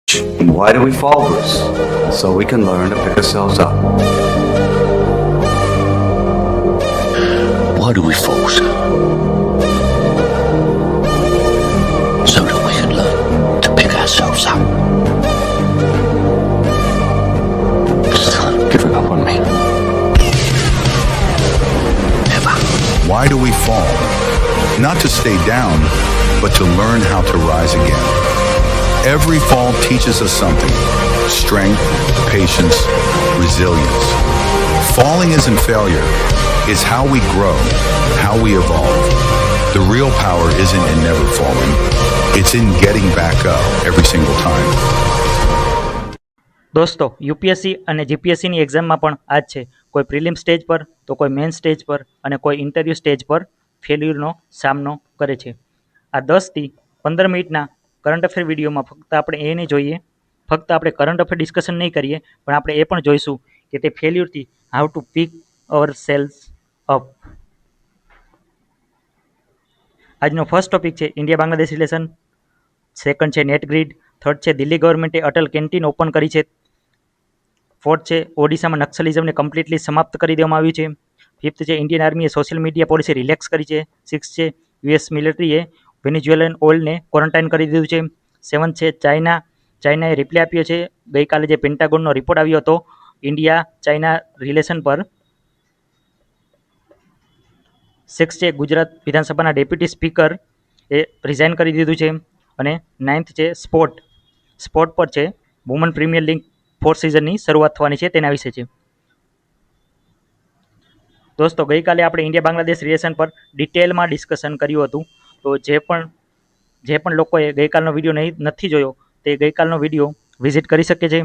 And why do we fall, Bruce? So we can learn to pick ourselves up. Why do we fall, sir? So that we can learn to pick ourselves up. Don't give it up on me. Never. Why do we fall? Not to stay down, but to learn how to rise again. Every fall teaches us something: strength, patience, resilience. Falling isn't failure. It's how we grow, how we evolve. The real power isn't in never falling. It's in getting back up every single time. દોસ્તો UPSC અને જીપીએસસીની એક્ઝામમાં પણ આ જ છે. કોઈ prelim stage પર તો કોઈ મેઇન સ્ટેજ પર અને કોઈ ઇન્ટરવ્યૂ સ્ટેજ પર ફેલ્યુરનો સામનો કરે છે. આ 10થી 15 મિનિટના કરંટ અફેર વિડીયોમાં ફક્ત આપણે એ નહીં જોઈએ, ફક્ત આપણે કરંટ અફેર ડિસ્કશન નહીં કરીએ, પણ આપણે એ પણ જોઈશું કે તે ફેલ્યુરથી how to pick our sales up. આજનો ફર્સ્ટ ટોપિક છે ઇન્ડિયા બાંગ્લાદેશ રિલેશન, સેકન્ડ છે નેટ ગ્રીડ, થર્ડ છે દિલ્હી ગવર્મેન્ટે અટલ કેન્ટીન ઓપન કરી છે, ફોર્થ છે ઓડિશામાં નક્સલિઝમને કમ્પ્લીટલી સમાપ્ત કરી દેવામાં આવ્યું છે, ફિફ્થ છે ઇન્ડિયન આર્મીએ સોશિયલ મીડિયા પોલિસી રિલેક્સ કરી છે, સિક્સ છે યુએસ મિલિટરીએ વેનેઝુએલન ઓઇલને ક્વોરન્ટાઇન કરી દીધું છે, સેવન્થ છે ચાઇનાએ રિપ્લાય આપ્યો છે ગઈકાલે જે પેન્ટાગોનનો રિપોર્ટ આવ્યો હતો ઇન્ડિયા ચાઇના રિલેશન પર. સિક્સ છે ગુજરાત વિધાનસભાના ડેપ્યુટી સ્પીકર એ રિઝાઇન કરી દીધું છે, અને નાઇન્થ છે સ્પોર્ટ પર છે વુમન પ્રીમિયર લીગ 4th સિઝનની શરૂઆત થવાની છે તેના વિશે છે. દોસ્તો ગઈકાલે આપણે ઇન્ડિયા બાંગ્લાદેશ રિલેશન પર ડિટેલમાં ડિસ્કશન કર્યું હતું. તો જે પણ લોકોએ ગઈકાલનો વિડીયો નથી જોયો તે ગઈકાલનો વિડીયો વિઝિટ કરી શકે છે.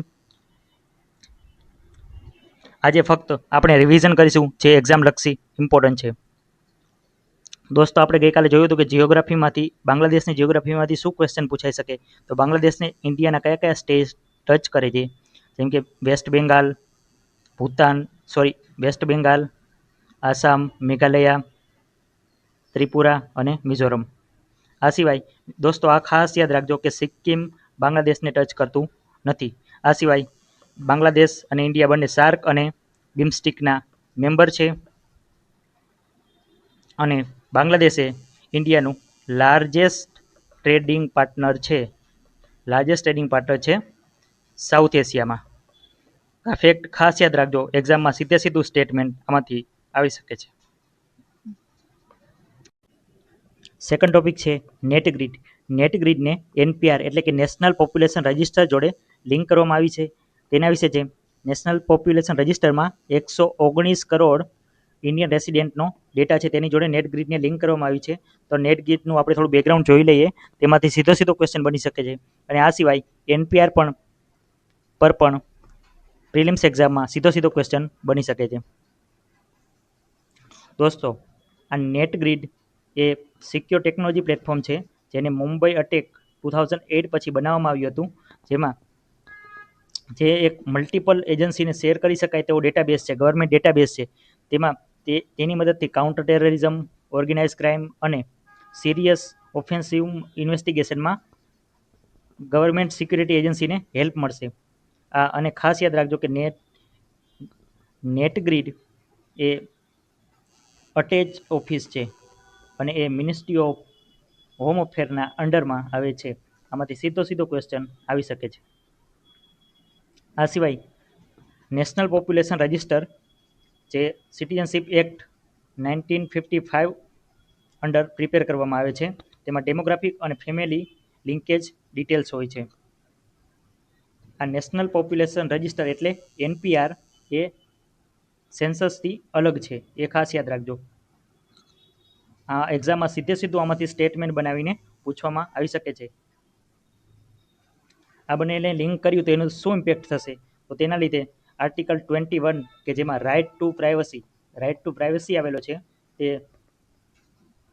આજે ફક્ત આપણે રિવિઝન કરીશું જે એક્ઝામ લક્ષી ઇમ્પોર્ટન્ટ છે. દોસ્તો આપણે ગઈકાલે જોયું હતું કે જિયોગ્રાફીમાંથી બાંગ્લાદેશની જિયોગ્રાફીમાંથી શું ક્વેશ્ચન પૂછાઈ શકે. તો બાંગ્લાદેશને ઇન્ડિયાના કયા કયા સ્ટેટ ટચ કરે છે, જેમ કે વેસ્ટ બેંગાલ, આસામ, મેઘાલયા, ત્રિપુરા અને મિઝોરમ. આ સિવાય દોસ્તો આ ખાસ યાદ રાખજો કે સિક્કિમ બાંગ્લાદેશને ટચ કરતું નથી. આ સિવાય બાંગ્લાદેશ અને ઇન્ડિયા બંને સાર્ક અને બિમ્સ્ટિકના મેમ્બર છે, અને બાંગ્લાદેશે ઇન્ડિયાનું લાર્જેસ્ટ ટ્રેડિંગ પાર્ટનર છે સાઉથ એશિયામાં. આ ફેક્ટ ખાસ યાદ રાખજો, એક્ઝામમાં સીધું સ્ટેટમેન્ટ આમાંથી આવી શકે છે. સેકન્ડ ટોપિક છે નેટ ગ્રીડને એનપીઆર એટલે કે નેશનલ પોપ્યુલેશન રજિસ્ટર જોડે લિંક કરવામાં આવી છે. તેના વિશે છે નેશનલ પોપ્યુલેશન રજિસ્ટરમાં 119 કરોડ ઇન્ડિયન રેસિડેન્ટનો ડેટા છે, તેની જોડે નેટ ગ્રીડને લિંક કરવામાં આવી છે. તો નેટ ગ્રીડનું આપણે થોડું બેકગ્રાઉન્ડ જોઈ લઈએ, તેમાંથી સીધો ક્વેશ્ચન બની શકે છે. અને આ સિવાય એનપીઆર પર પણ પ્રિલિમ્સ એક્ઝામમાં સીધો ક્વેશ્ચન બની શકે છે. દોસ્તો આ નેટ ગ્રીડ એ સિક્યોર ટેકનોલોજી પ્લેટફોર્મ છે, જેને મુંબઈ અટેક 2008 પછી બનાવવામાં આવ્યું હતું, જેમાં જે એક મલ્ટિપલ એજન્સીને શેર કરી શકાય તેવો ડેટાબેઝ છે, ગવર્મેન્ટ ડેટાબેઝ છે. તેમાં તેની મદદથી કાઉન્ટર ટેરરિઝમ, ઓર્ગેનાઇઝ ક્રાઇમ અને serious offensive ઇન્વેસ્ટિગેશનમાં government security એજન્સીને help મળશે. અને ખાસ યાદ રાખજો કે નેટ ગ્રીડ એ અટેચ ઓફિસ છે, અને એ મિનિસ્ટ્રી ઓફ હોમ અફેરના અંડરમાં આવે છે. આમાંથી સીધો ક્વેશ્ચન આવી શકે છે. આ સિવાય નેશનલ પોપ્યુલેશન રજિસ્ટર જે સિટીઝનશીપ એક્ટ 1955 અંડર પ્રિપેર કરવામાં આવે છે, તેમાં ડેમોગ્રાફિક અને ફેમિલી લિંકેજ ડિટેલ્સ હોય છે. આ નેશનલ પોપ્યુલેશન રજિસ્ટર એટલે એનપીઆર એ સેન્સસથી અલગ છે, એ ખાસ યાદ રાખજો. આ એક્ઝામમાં સીધું આમાંથી સ્ટેટમેન્ટ બનાવીને પૂછવામાં આવી શકે છે. આ બંનેને લિંક કર્યું તો એનું શું ઇમ્પેક્ટ થશે? તો તેના લીધે આર્ટિકલ 21 કે જેમાં રાઇટ ટુ પ્રાઇવસી આવેલો છે, તે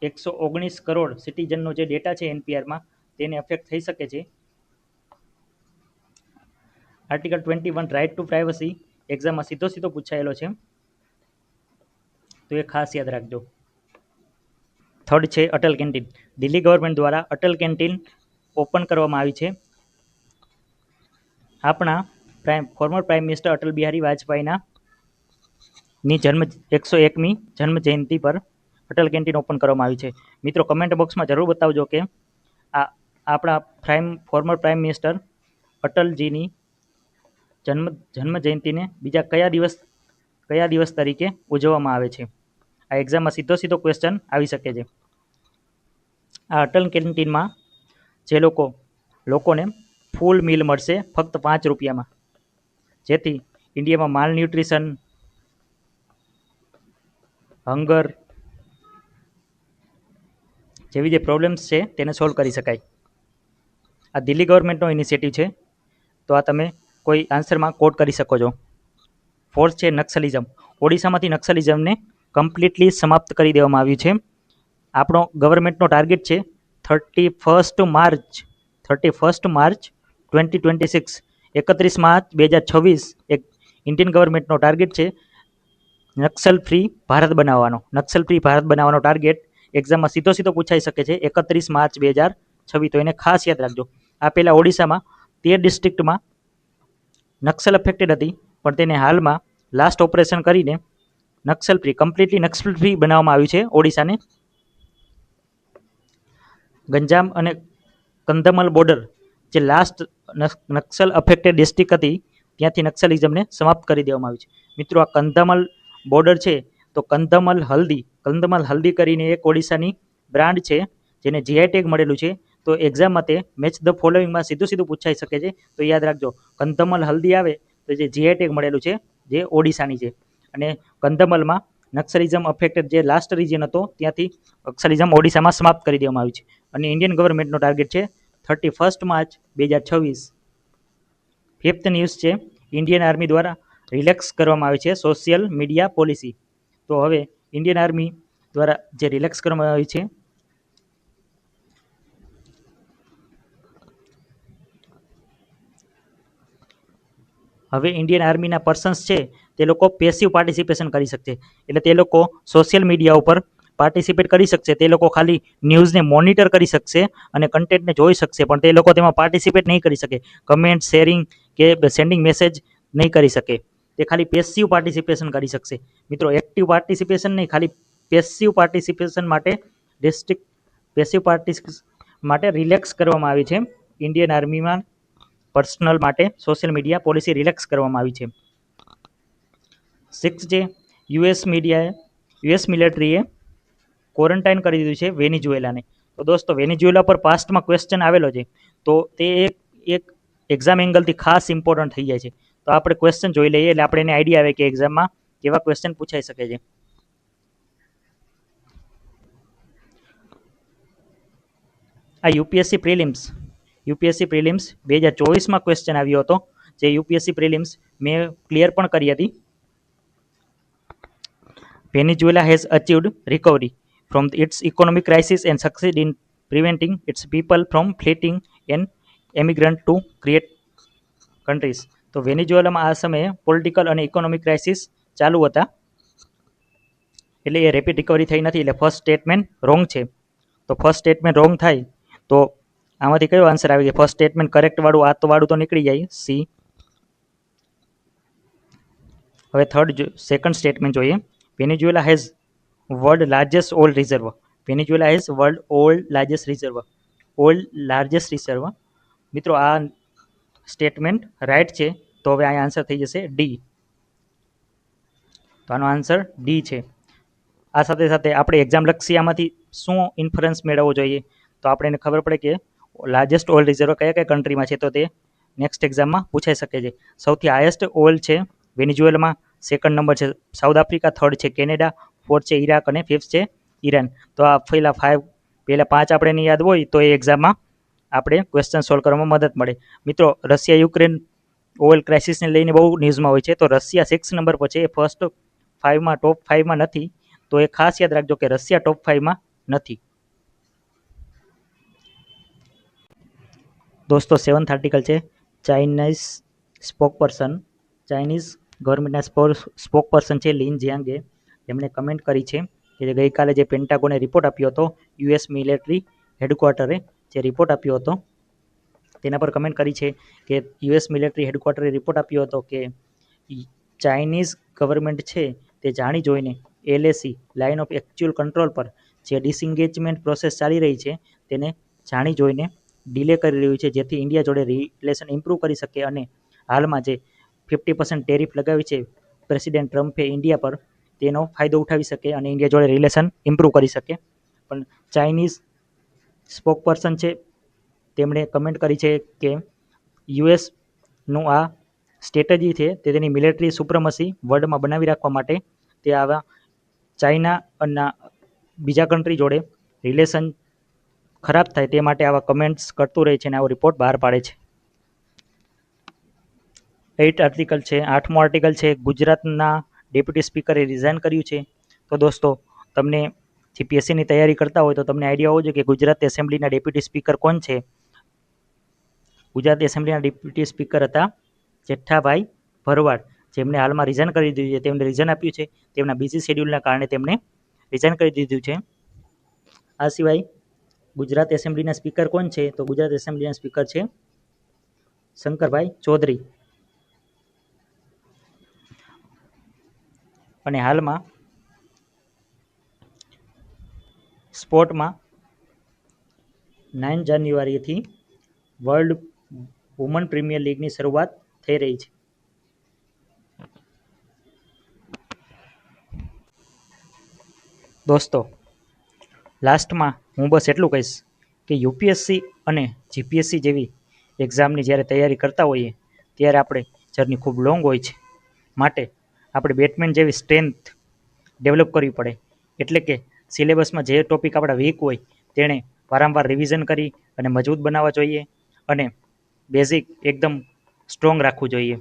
119 કરોડ સિટીઝનનો જે ડેટા છે એનપીઆરમાં તેને અફેક્ટ થઈ શકે છે. આર્ટિકલ 21 રાઇટ ટુ પ્રાઇવસી એક્ઝામમાં સીધો પૂછાયેલો છે, તો એ ખાસ યાદ રાખજો. થર્ડ છે અટલ કેન્ટીન. દિલ્હી ગવર્મેન્ટ દ્વારા અટલ કેન્ટીન ઓપન કરવામાં આવી છે. આપણા former prime minister Atal Bihari વાજપેયીના જન્મ 101મી જન્મ જયંતિ પર અટલ કેન્ટીન ઓપન કરવામાં આવી છે. મિત્રો કમેન્ટ બોક્સમાં જરૂર બતાવજો કે આ આપણા ફોર્મર પ્રાઇમ મિનિસ્ટર અટલજીની જન્મ જયંતિને બીજા કયા દિવસ તરીકે ઉજવવામાં આવે છે. આ એક્ઝામમાં સીધો ક્વેશ્ચન આવી શકે છે. આ અટલ કેન્ટીનમાં જે લોકોને ફૂલ મીલ મળશે ફક્ત 5 રૂપિયામાં, જેથી ઇન્ડિયામાં માલ ન્યુટ્રિશન, હંગર જેવી જે પ્રોબ્લેમ્સ છે તેને સોલ્વ કરી શકાય. આ દિલ્હી ગવર્મેન્ટનો ઇનિશિયેટિવ છે, તો આ તમે કોઈ આન્સરમાં કોટ કરી શકો છો. ફોર્થ છે નક્સલિઝમ. ઓડિશામાંથી નક્સલિઝમને કમ્પ્લીટલી સમાપ્ત કરી દેવામાં આવ્યું છે. આપણો ગવર્મેન્ટનો ટાર્ગેટ છે 31 માર્ચ 2026, 31 માર્ચ 2026 એક ઇન્ડિયન ગવર્મેન્ટનો ટાર્ગેટ છે નક્સલ ફ્રી ભારત બનાવવાનો ટાર્ગેટ એક્ઝામમાં સીધો પૂછાઈ શકે છે 31 માર્ચ 2026. તો એને ખાસ યાદ રાખજો. આ પહેલાં ઓડિશામાં 13 ડિસ્ટ્રિક્ટમાં નક્સલ અફેક્ટેડ હતી, પણ તેને હાલમાં લાસ્ટ ઓપરેશન કરીને કમ્પ્લીટલી નક્સલ ફ્રી બનાવવામાં આવ્યું છે ઓડિશાને. ગંજામ અને કંધમલ બોર્ડર જે લાસ્ટ નક્સલ અફેક્ટેડ ડિસ્ટ્રિક્ટ હતી ત્યાંથી નક્સલિઝમને સમાપ્ત કરી દેવામાં આવ્યું છે. મિત્રો આ કંધમલ બોર્ડર છે, તો કંધમલ હલ્દી કરીને એક ઓડિશાની બ્રાન્ડ છે જેને જીઆઈ ટેગ મળેલું છે. તો એક્ઝામમાં તે મેચ ધ ફોલોઈંગમાં સીધું પૂછાઈ શકે છે. તો યાદ રાખજો, કંધમલ હલ્દી આવે તો જે જીઆઈ ટેગ મળેલું છે જે ઓડિશાની છે, અને કંધમલમાં નક્સલિઝમ અફેક્ટેડ જે લાસ્ટ રિજિયન હતો ત્યાંથી નક્સલિઝમ ઓડિશામાં સમાપ્ત કરી દેવામાં આવ્યું છે. અને ઇન્ડિયન ગવર્મેન્ટનો ટાર્ગેટ છે 31 માર્ચ 2026. ફિફ્થ ન્યૂઝ છે ઇન્ડિયન આર્મી દ્વારા રિલેક્સ કરવામાં આવે છે સોશિયલ મીડિયા પોલિસી. તો હવે ઇન્ડિયન આર્મી દ્વારા જે રિલેક્સ કરવામાં આવી છે હવે ઇન્ડિયન આર્મીના પર્સન્સ છે તે લોકો પેસિવ પાર્ટિસિપેશન કરી શકશે. એટલે તે લોકો સોશિયલ મીડિયા ઉપર પાર્ટિસિપેટ કરી શકશે. તે લોકો ખાલી ન્યૂઝને મોનિટર કરી શકશે અને કન્ટેન્ટને જોઈ શકશે, પણ તે લોકો તેમાં પાર્ટિસિપેટ નહીં કરી શકે. કમેન્ટ, શેરિંગ કે સેન્ડિંગ મેસેજ નહીં કરી શકે. તે ખાલી પેસિવ પાર્ટિસિપેશન કરી શકશે. મિત્રો એક્ટિવ પાર્ટિસિપેશન નહીં, ખાલી પેસિવ પાર્ટિસિપેશન માટે રિલેક્સ કરવામાં આવી છે. ઇન્ડિયન આર્મીમાં પર્સનલ માટે સોશિયલ મીડિયા પોલિસી રિલેક્સ કરવામાં આવી છે. 6 છે યુએસ મિલિટરીએ ક્વોરન્ટાઇન કરી દીધું છે વેનેઝુએલાને. તો દોસ્તો વેનેઝુએલા પર પાસ્ટમાં ક્વેશ્ચન આવેલો છે, તો તે એક એક્ઝામ એંગલથી ખાસ ઇમ્પોર્ટન્ટ થઈ જાય છે. તો આપણે ક્વેશ્ચન જોઈ લઈએ એટલે આપણે એને આઈડિયા આવે કે એક્ઝામમાં કેવા ક્વેશ્ચન પૂછાઈ શકે છે. આ યુપીએસસી પ્રિલિમ્સ 2024માં ક્વેશ્ચન આવ્યો હતો, જે યુપીએસસી પ્રિલિમ્સ મેં ક્લિયર પણ કરી હતી. Venezuela has achieved recovery from its economic crisis and succeed in preventing its people from fleeing and emigrant to create countries. તો વેનેઝુએલામાં આ સમયે પોલિટિકલ અને ઇકોનોમિક ક્રાઇસિસ ચાલુ હતા, એટલે એ રેપિડ રિકવરી થઈ નથી. એટલે ફર્સ્ટ સ્ટેટમેન્ટ રોંગ છે. તો ફર્સ્ટ સ્ટેટમેન્ટ રોંગ થાય તો આમાંથી કયો આન્સર આવી જાય? ફર્સ્ટ સ્ટેટમેન્ટ કરેક્ટ વાળું તો નીકળી જાય, સી. હવે સેકન્ડ સ્ટેટમેન્ટ જોઈએ. Venezuela has world largest oil reserve. મિત્રો આ સ્ટેટમેન્ટ રાઈટ છે, તો હવે આ આન્સર થઈ જશે ડી. તો આનો આન્સર ડી છે. આ સાથે આપણે એક્ઝામ લક્ષી આમાંથી શું ઇન્ફરન્સ મેળવવો જોઈએ? તો આપણે એને ખબર પડે કે લાર્જેસ્ટ ઓઇલ રિઝર્વ કયા કન્ટ્રીમાં છે, તો તે નેક્સ્ટ એક્ઝામમાં પૂછાઈ શકે છે. સૌથી હાઈએસ્ટ ઓઇલ છે વેનેઝુએલામાં, સેકન્ડ નંબર છે સાઉથ આફ્રિકા, થર્ડ છે કેનેડા, ફોર્થ છે ઈરાક અને ફિફ્થ છે ઈરાન. તો આ પહેલા 5 આપણે નહીં યાદ હોય તો એ એક્ઝામમાં આપણે ક્વેશ્ચન સોલ્વ કરવામાં મદદ મળે. મિત્રો રશિયા યુક્રેન ઓઇલ ક્રાઇસિસને લઈને બહુ ન્યૂઝમાં હોય છે, તો રશિયા 6 નંબર પર છે, એ ટોપ 5માં નથી. તો એ ખાસ યાદ રાખજો કે રશિયા ટોપ 5માં નથી. દોસ્તો 7th આર્ટિકલ છે ચાઇનીઝ ગવર્મેન્ટના સ્પોકપર્સન છે લિન જિયાંગે, એમણે કમેન્ટ કરી છે કે ગઈકાલે જે પેન્ટાગોને રિપોર્ટ આપ્યો હતો યુએસ મિલિટરી હેડક્વાર્ટરે જે રિપોર્ટ આપ્યો હતો તેના પર કમેન્ટ કરી છે કે યુએસ મિલિટરી હેડક્વાર્ટરે રિપોર્ટ આપ્યો હતો કે ચાઇનીઝ ગવર્મેન્ટ છે તે જાણી જોઈને LAC line of actual control પર જે ડિસએન્ગેજમેન્ટ પ્રોસેસ ચાલી રહી છે તેને જાણી જોઈને ડિલે કરી રહ્યું છે, જેથી ઇન્ડિયા જોડે રિલેશન ઇમ્પ્રૂવ કરી શકે અને હાલમાં જે 50% ટેરિફ લગાવી છે પ્રેસિડેન્ટ ટ્રમ્પે ઇન્ડિયા પર, તેનો ફાયદો ઉઠાવી શકે અને ઇન્ડિયા જોડે રિલેશન ઇમ્પ્રૂવ કરી શકે. પણ ચાઇનીઝ સ્પોકપર્સન છે તેમણે કમેન્ટ કરી છે કે યુએસનું આ સ્ટ્રેટેજી છે તે તેની મિલિટરી સુપ્રમસી વર્લ્ડમાં બનાવી રાખવા માટે તે આવા ચાઇના અને બીજા કન્ટ્રી જોડે રિલેશન ખરાબ થાય તે માટે આવા કમેન્ટ્સ કરતું રહે છે અને આવો રિપોર્ટ બહાર પાડે છે. 8 આર્ટિકલ છે. 8મો આર્ટિકલ છે ગુજરાતના ડેપ્યુટી સ્પીકરે રિઝાઇન કર્યું છે. તો દોસ્તો, તમને જીપીએસસીની તૈયારી કરતા હોય તો તમને આઈડિયા હોવો જોઈએ કે ગુજરાત એસેમ્બલીના ડેપ્યુટી સ્પીકર કોણ છે. ગુજરાત એસેમ્બલીના ડેપ્યુટી સ્પીકર હતા જેઠ્ઠાભાઈ ભરવાડ, જેમણે હાલમાં રિઝાઇન કરી દીધું છે. તેમને રિઝાઇન આપ્યું છે તેમના બિઝી શેડ્યુલના કારણે તેમણે રિઝાઇન કરી દીધું છે. આ સિવાય ગુજરાત એસેમ્બલીના સ્પીકર કોણ છે? તો ગુજરાત એસેમ્બલીના સ્પીકર છે શંકરભાઈ ચૌધરી. અને હાલમાં સ્પોર્ટમાં 9 જાન્યુઆરીથી વર્લ્ડ વુમન પ્રીમિયર લીગની શરૂઆત થઈ રહી છે. દોસ્તો, લાસ્ટમાં હું બસ એટલું કહીશ કે યુપીએસસી અને જીપીએસસી જેવી એક્ઝામની જ્યારે તૈયારી કરતા હોઈએ ત્યારે આપણે જર્ની ખૂબ લોંગ હોય છે, માટે આપણે બેટમેન જેવી સ્ટ્રેન્થ ડેવલપ કરવી પડે. એટલે કે સિલેબસમાં જે ટોપિક આપણા વીક હોય તેણે વારંવાર રિવિઝન કરી અને મજબૂત બનાવવા જોઈએ અને બેઝિક એકદમ સ્ટ્રોંગ રાખવું જોઈએ.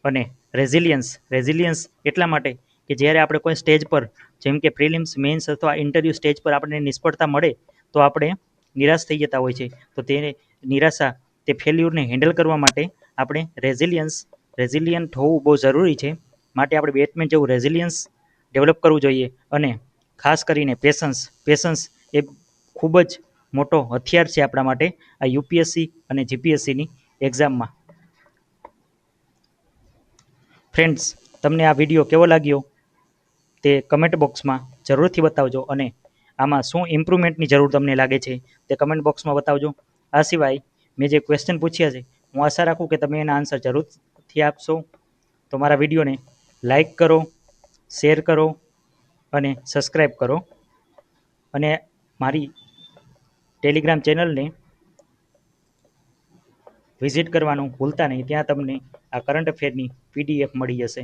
અને રેઝિલિયન્સ એટલા માટે કે જ્યારે આપણે કોઈ સ્ટેજ પર, જેમ કે પ્રિલિમ્સ, મેન્સ અથવા ઇન્ટરવ્યૂ સ્ટેજ પર આપણને નિષ્ફળતા મળે તો આપણે નિરાશ થઈ જતા હોય છે. તો તે નિરાશા, તે ફેલ્યુરને હેન્ડલ કરવા માટે આપણે રેઝિલિયન્ટ હોવું બહુ જરૂરી છે. માટે આપણે બેટમેન જેવું રેઝિલિયન્સ ડેવલપ કરવું જોઈએ. અને ખાસ કરીને પેશન્સ એ ખૂબ જ મોટો હથિયાર છે આપણા માટે આ યુપીએસસી અને જીપીએસસીની એક્ઝામમાં. ફ્રેન્ડ્સ, તમને આ વિડીયો કેવો લાગ્યો તે કમેન્ટ બોક્સમાં જરૂરથી બતાવજો અને આમાં શું ઇમ્પ્રુવમેન્ટની જરૂર તમને લાગે છે તે કમેન્ટ બોક્સમાં બતાવજો. આ સિવાય મેં જે ક્વેશ્ચન પૂછ્યા છે હું આશા રાખું કે તમે એના આન્સર જરૂરથી આપશો. તો મારા વિડીયોને લાઈક કરો, શેર કરો અને સબસ્ક્રાઈબ કરો. અને મારી ટેલિગ્રામ ચેનલને વિઝિટ કરવાનું ભૂલતા નહીં. ત્યાં તમને આ કરંટ અફેરની PDF મળી જશે.